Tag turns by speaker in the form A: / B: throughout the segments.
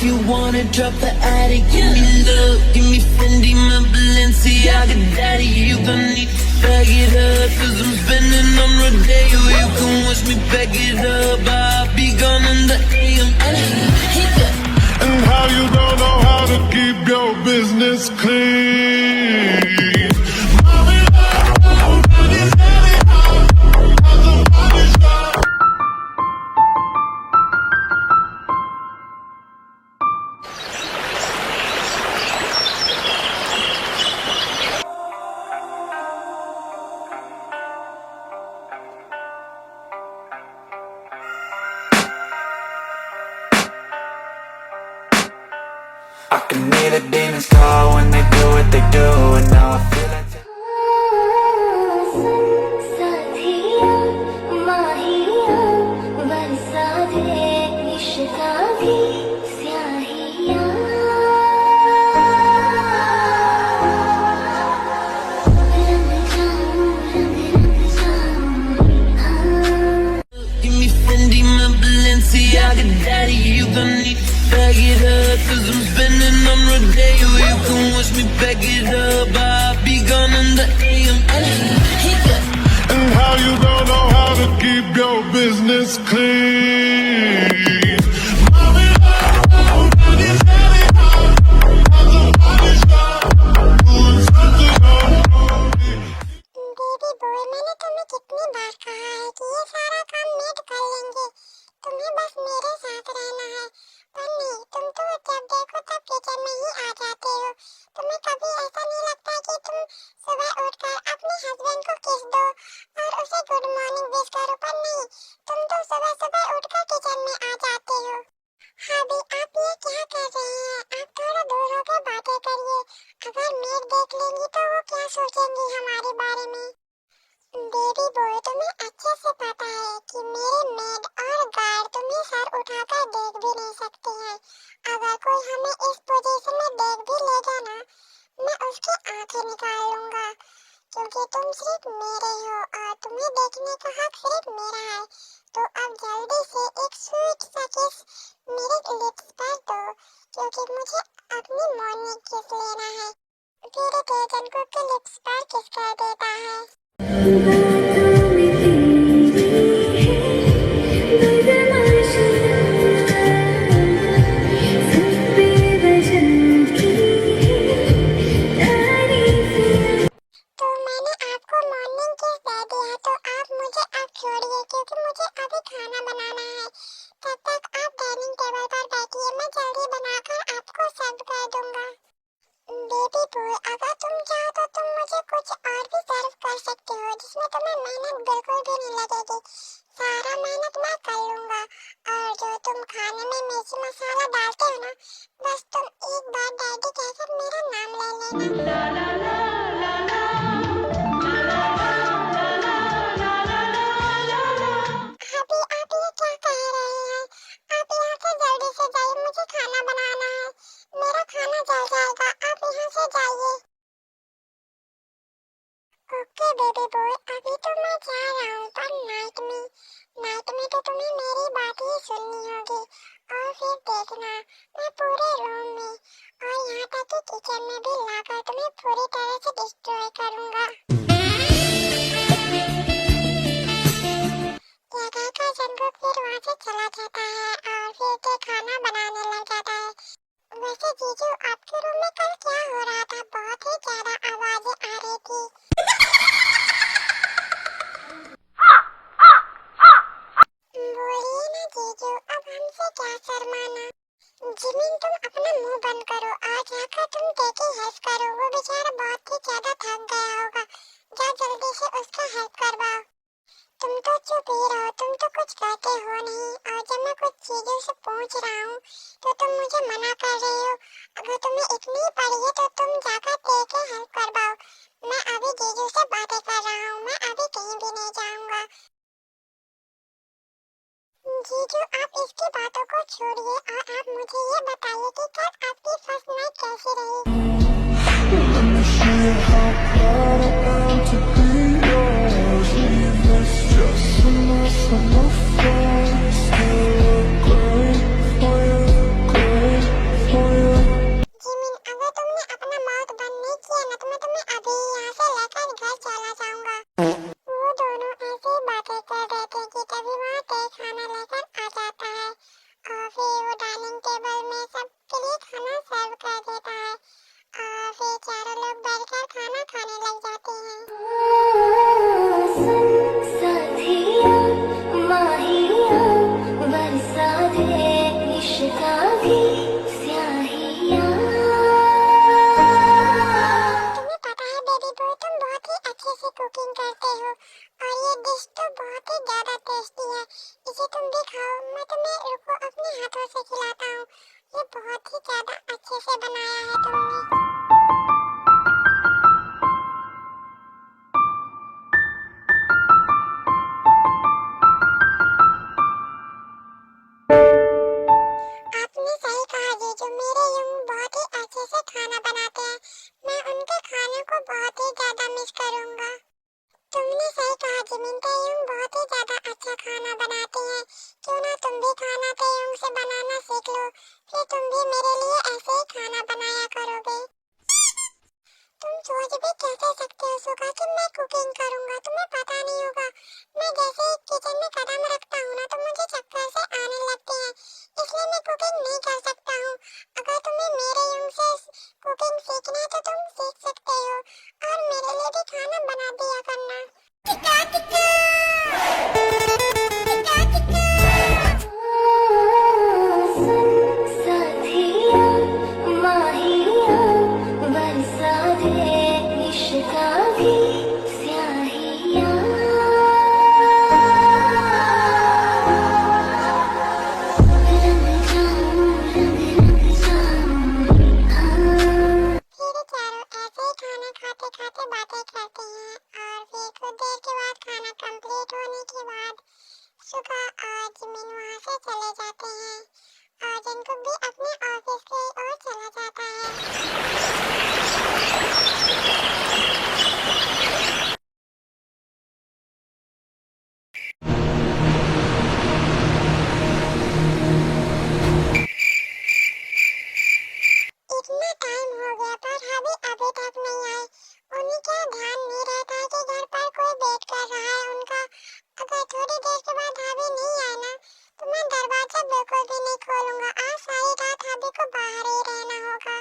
A: you wanna drop the attic, give me love, give me Fendi, my Balenciaga daddy. You gon' need to bag it up, cause I'm spending on Rodeo. You can watch me back it up, I'll be gone in the AM.
B: And how you don't know how to keep your business clean?
C: I can hear the demons call when they do what they do, and now I feel like
A: Give me Fendi, my Balenciaga daddy. You gon' need to bag it up, cause I'm spending on Rodeo. You can watch me back it up, I'll be gone in the AM.
B: And how you don't know how to keep your business clean?
D: Baby boy, मैंने तुम्हें कितनी बार कहा है कि ये सारा काम made कर लेंगे, तुम्हें बस मेरे साथ रहना है। पर नहीं, तुम तो जब देखो तब किचन में ही आ जाते हो। तुम्हें कभी ऐसा नहीं लगता कि तुम सुबह उठकर अपने हस्बैंड को किस दो और उसे गुड मॉर्निंग विश करो? पर नहीं, तुम तो सुबह सुबह उठकर किचन में आ जाते हो। हाँ भी, आप ये क्या कर रहे हैं? आप थोड़ा दूर होकर बातें करिए। अगर मेड देख लेंगी तो वो क्या सोचेंगी हमारे बारे में? बेबी बॉय, तुम्हें अच्छे से पता है कि मेरे मेड और गार्ड तुम्हें सर उठाकर देख भी नहीं सकते हैं। अगर कोई हमें इस पोजीशन में देख भी लेगा ना, मैं उसकी आंखें निकाल लूंगा, क्योंकि तुम सिर्फ मेरे हो और तुम्हें देखने का हक सिर्फ मेरा है। तो अब जल्दी से एक स्वीट सा किस मेरे लिप्स पर दो, क्योंकि मुझे अपनी मॉर्निंग किस लेना है। तेरे तेजन को के लिप्स पर किस कर देता है। तो मैंने आपको मॉर्निंग किस दे दिया, तो आप मुझे अब छोड़िए, क्योंकि मुझे अभी खाना बनाना है। तब तक आप डाइनिंग टेबल पर बैठिए, मैं जल्दी बनाकर आपको सर्व कर दूंगा। बेबी बॉय, अगर तुम चाहो तो तुम मुझे कुछ और भी सर्व कर सकते हो, जिसमें तुम्हें मेहनत बिल्कुल भी नहीं लगेगी। सारा मेहनत मैं कर लूंगा। और जो तुम खाने में मिर्ची मसाला डालते हो ना, बस तुम एक बार डैडी कहकर मेरा नाम ले लेना। अभी आप ये क्या कह रहे हैं? आप यहाँ से जल्दी से जाइए, मुझे खाना बनाना है। मेरा खाना जल जाएगा, आप यहाँ से जाइए। ओके बेबी बॉय, अभी तो मैं जा रहा हूँ, पर नाइट में तो तुम्हें मेरी बात ही सुननी होगी। और फिर देखना, मैं पूरे रूम में और यहाँ तक कि किचन में भी लाकर तुम्हें पूरी तरह से डिस्ट्रॉय करूँगा। क्या कहकर जंगल फिर वहाँ से चला जाता है और फिर के खाना बनाने लग जाता है। वैसे जीजू, आपके रूम में कल क्या हो रहा था? बहुत ही ज्यादा आवाजें आ रही थी। बोलिए ना जीजू, अब हमसे क्या शर्माना। जिमिन, तुम अपना मुंह बंद करो और जाकर तुम देखी हेल्प करो। वो बेचारा बहुत ही ज्यादा थक गया होगा, जा जल्दी से उसका हेल्प करवाओ। तुम तो चुप ही रहो, तुम तो कुछ कहते हो नहीं, और जब मैं कुछ चीजों से पूछ रहा हूँ तो तुम मुझे मना कर रहे हो। अगर तुम्हें इतनी पड़ी है तो तुम जाकर देके हेल्प करवाओ। मैं अभी जीजू से बातें कर रहा हूँ, मैं अभी कहीं भी नहीं जाऊँगा। जीजू, आप इसकी बातों को छोड़िए और आप मुझे ये बताइए कि कल आपकी फर्स्ट नाइट कैसी रही?
E: दे इश्का भी स्याहियाँ।
D: तुम्हें पता है बेबी बॉय, तुम बहुत ही अच्छे से कुकिंग करते हो और ये डिश तो बहुत ही ज्यादा टेस्टी है। इसे तुम भी खाओ, मैं तुम्हें रुको अपने हाथों से खिलाता हूँ। ये बहुत ही ज्यादा अच्छे से बनाया है तुमने। आपने सही कहा जीजू, मेरे यूं बहुत ही अच्छे से खाना बनाते हैं। मैं उनके खाने को बहुत ही ज्यादा मिस करूंगा। तुमने सही कहा जिमिन, यूं बहुत ही ज्यादा अच्छा खाना बनाती हैं। क्यों ना तुम भी खाना यूं से बनाना सीख लो, फिर तुम भी मेरे लिए ऐसे ही खाना बनाया करोगे। तुम सोच भी कैसे सकते हो सुगा कि मैं कुकिंग करूंगा, तुम्हें पता नहीं होगा। मैं जैसे ही किचन में कदम रखता हूँ ना तो मुझे चक्कर से आने लगते हैं, इसलिए मैं कुकिंग नहीं कर सकता हूँ। अगर तुम्हें मेरे यूं से कुकिंग सीखना है तो तुम सीख सकते हो और मेरे लिए भी खाना बना दिया करना। टिक्का टिक्का टिक्का टिक्का।
E: साथिया माहिया बरसा दे इश्का भी स्याहियाँ। रंग जाऊं रंग जाऊं हाँ।
D: फिर चारों ऐसे ही खाना खाते खाते बातें करते हैं और फिर कुछ देर के बाद खाना कंप्लीट होने के बाद सुबह और जिमिन वहाँ से चले जाते हैं और जिनको भी अपने ऑफिस की ओर चला जाता है। इतना टाइम हो गया पर अभी तक नहीं आए। उन्हें क्या ध्यान नहीं रहता कि घर पर कोई वेट कर रहा है उनका। अगर थोड़ी देर के बाद भाभी नहीं आए ना तो मैं दरवाजा बिल्कुल भी नहीं खोलूंगा। आज सारी रात भाभी को बाहर ही रहना होगा।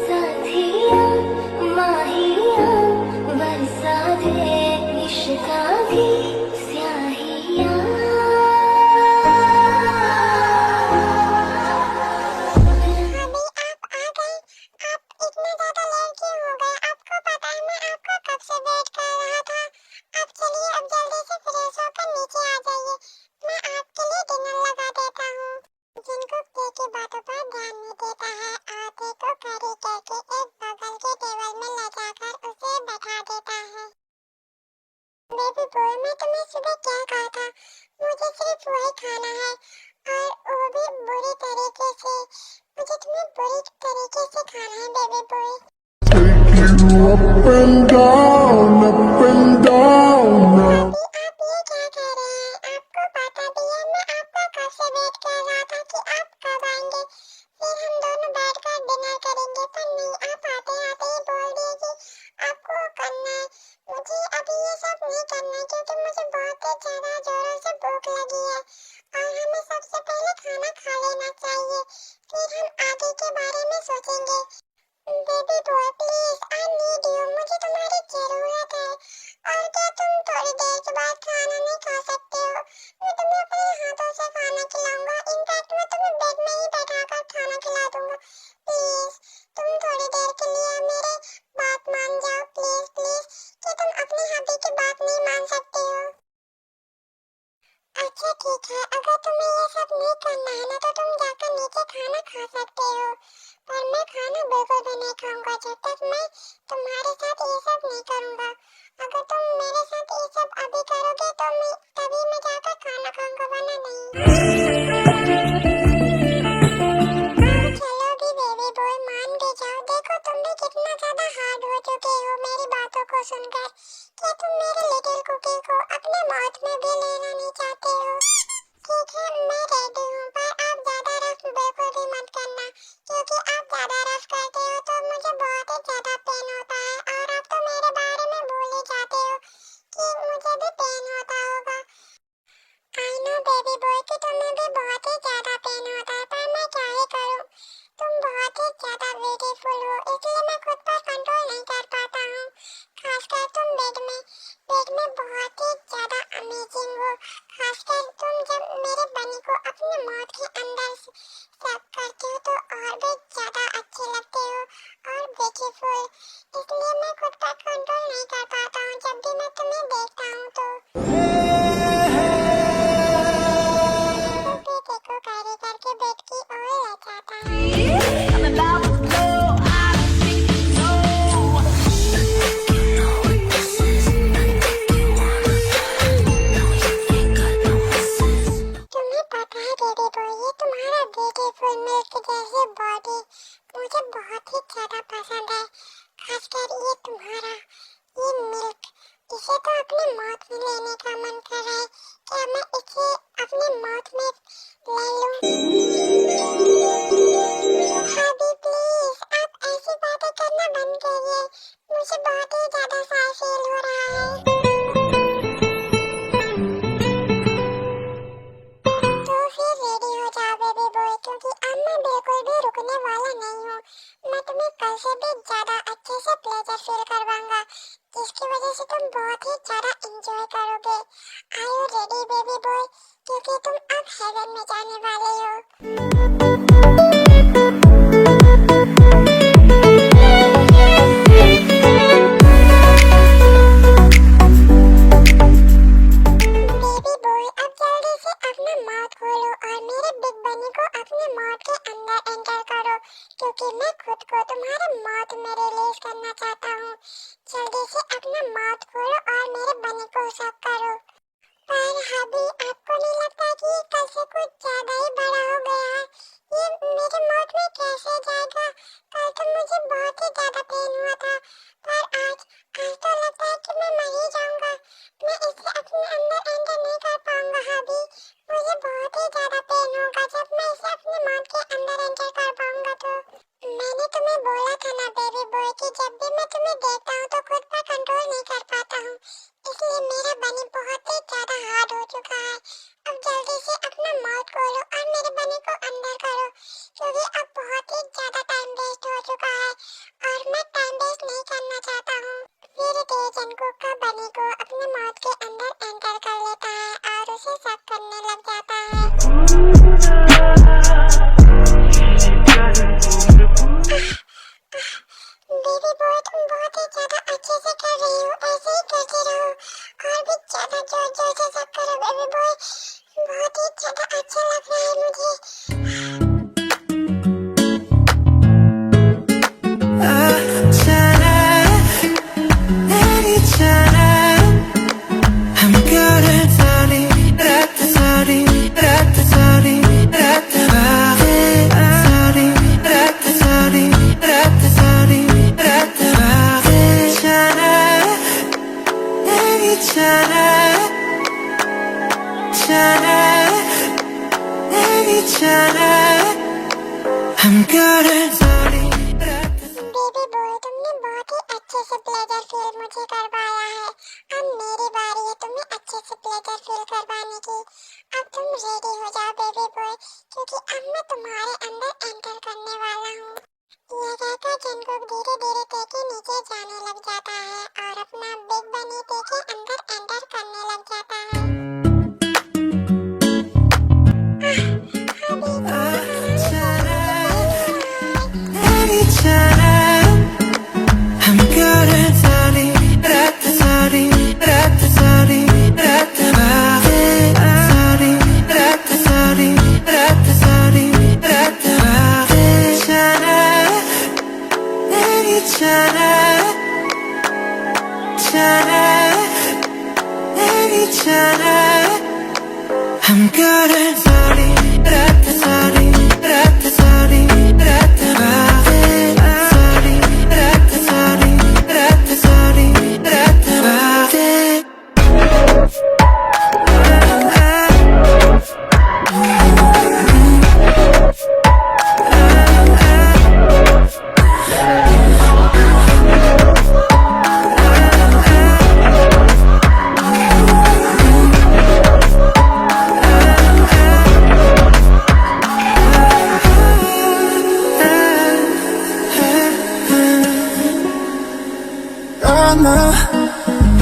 E: साथिया माहिया बरसा दे इश्का भी स्याहियाँ।
D: भाभी आप आ गए। आप इतना ज्यादा लेट क्यों हो गए? आपको पता है मैं आपका कब से वेट कर रहा था। अब चलिए, अब जल्दी से फ्रेश होकर नीचे आ जाइए, मैं आपके लिए डिनर लगा देता हूँ। जिनको प्ले की बातों पर ध्यान नहीं देता है, आते को खड़ी करके एक बगल के टेबल में ले जाकर उसे बैठा देता है। बेबी बॉय, मैं तुम्हें सुबह क्या कहा था? मुझे सिर्फ वही खाना है और वो भी बुरी तरीके से। मुझे तुम्हें बुरी तरीके से खाना है baby boy.
B: Take you up and down, up and down now.
D: भाभी आप ये क्या कह रहे हैं? आपको पता भी है मैं आपका कब से वेट कर रहा था कि आप कब आएंगे, फिर हम दोनों बैठकर डिनर करेंगे। पर नहीं, आप आते आते ही बोल दिए कि आपको करना है। मुझे अभी ये सब नहीं करना है क्योंकि मुझे बहुत ही ज्यादा जोरों से भूख लगी है और हमें सबसे पहले खाना खा लेना चाहिए, फिर हम आगे के बारे में सोचेंगे। Baby boy please, I need you, मुझे तुम्हारी जरूरत है। और क्या तुम थोड़ी देर के बाद खाना नहीं खा सकते हो? मैं तुम्हें अपने हाथों से खाना खिलाऊंगा। इनफैक्ट मैं तुम्हें बेड में ही बैठाकर खाना खिला दूंगा। प्लीज तुम थोड़ी देर के लिए मेरे बात मान जाओ, प्लीज प्लीज। क्या तुम अपने हबी की बात नहीं मान सकते हो? अच्छा ठीक है, अगर तुम्हें ये सब नहीं करना है ना तो तुम जाकर नीचे खाना खा सकते हो, पर मैं खाना बिल्कुल भी नहीं खाऊंगा जब तक मैं तुम्हारे साथ ये सब नहीं करूंगा। अगर तुम मेरे साथ ये सब अभी करोगे तो मैं तभी मैं जाकर खाना खाऊंगा, वरना नहीं। अब चलो भी बेबी बॉय, मान भी जाओ। देखो तुम भी कितना ज्यादा हार्ड हो चुके हो मेरी बातों को सुनकर। क्या तुम मेरे लिटिल कुकी को अपने माउथ में भी लेना नहीं चाहते हो? ठीक है, मैं रेडी हूँ, पर आप ज्यादा रफ बिल्कुल भी मत करना, क्योंकि आप ज्यादा रफ करते हो तो मुझे बहुत ही ज्यादा पेन होता है। और आप तो मेरे बारे में भूल ही जाते हो कि मुझे भी पेन होता होगा। आई नो बेबी बॉय कि तुम्हें भी बहुत ही ज्यादा पेन होता है, पर मैं क्या ही करूँ। तुम बहुत ही ज्यादा ब्यूटीफुल हो, इसलिए मैं खुद पर कंट्रोल नहीं कर पाता हूँ। खासकर तुम बेड में बहुत ही खासकर तुम जब मेरे बनी को अपनी मौत के अंदर सब करते हो तो और भी ज्यादा अच्छे लगते हो और ब्यूटीफुल। इसलिए मैं खुद पर कंट्रोल नहीं कर पाता हूँ जब भी मैं तुम्हें देखता हूँ तो। बेटे को कैरी करके बेड की ओर ले जाता है। तुम्हें पता है बेबी बॉय, ये तुम्हारा ब्यूटीफुल मिल्क जैसी बॉडी मुझे बहुत ही ज्यादा पसंद है। खासकर ये तुम्हारा ये मिल्क, इसे तो अपनी मौत में लेने का मन कर रहा है। क्या मैं इसे अपनी मौत में ले लूं? हबी प्लीज आप ऐसी बातें करना बंद करिए, मुझे बहुत ही ज्यादा साफ फील हो रहा है। तो फिर रेडी हो जाओ बेबी बॉय, क्योंकि अब मैं बिल्कुल भी रुकने वाला नहीं हूँ। मैं तुम्हें कल से भी ज्यादा अच्छे से प्लेजर फील करवाऊंगा, जिसकी वजह से तुम बहुत ही ज्यादा एंजॉय करोगे। Are you ready baby boy? क्योंकि तुम अब हेवन में जाने वाले हो। बेबी बॉय अब जल्दी से अपना माउथ खोलो और मेरे बिग बनी को अपने माउथ के अंदर एंटर करो, क्योंकि मैं खुद को तुम्हारे माउथ में रिलीज करना चाहता हूँ। जल्दी से अपना माउथ खोलो और मेरे बनी को सक करो। पर हबी आपको नहीं लगता कि ये कल से कुछ ज्यादा ही बड़ा हो गया है? ये मेरे माउथ में कैसे जाएगा? कल तो मुझे बहुत ही ज्यादा पेन हुआ था, पर आज तो लगता है कि मैं मर ही जाऊंगा। मैं इसे अपने अंदर एंटर नहीं कर पाऊंगा हबी, मुझे बहुत ही ज्यादा पेन होगा जब मैं इसे अपने माउथ के अंदर एंटर कर पाऊंगा। तो मैंने तुम्हें बोला था ना बेबी बॉय कि जब भी मैं तुम्हें देखता हूँ तो खुद पर कंट्रोल नहीं कर पाता हूँ, इसलिए मेरा बनी बहुत ही ज्यादा हार्ड हो चुका है। अब जल्दी से अपना माउथ खोलो और मेरे बनी को अंदर करो, क्योंकि अब बहुत ही ज्यादा टाइम वेस्ट हो चुका है और मैं टाइम वेस्ट नहीं करना चाहता हूँ। फिर तेजनकुक का बनी को अपने माउथ के अंदर एंटर कर लेता है और उसे सक करने लग जाता है। बेबी बॉय तुम बहुत ही ज्यादा अच्छे से कर रही हो, ऐसे ही करते रहो और भी ज्यादा जोर जोर से सक करो बेबी बॉय, बहुत ही ज्यादा अच्छा लग रहा है मुझे। बेबी बॉय तुमने बहुत ही अच्छे से प्लेजर फील मुझे करवाया है, अब मेरी बारी है तुम्हें अच्छे से प्लेजर फील करवाने की। अब तुम रेडी हो जाओ बेबी बॉय, क्योंकि अब मैं तुम्हारे अंदर एंटर करने वाला हूँ। यह कहकर जंगकुक धीरे धीरे टे के नीचे जाने लग जाता है और अपना बिग बनी टे के अंदर एंटर करने लग जाता है।
F: I'm good at sorry, rat sorry, rat sorry, rat sorry, rat sorry, rat sorry, rat sorry.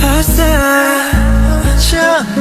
F: 벌써 처음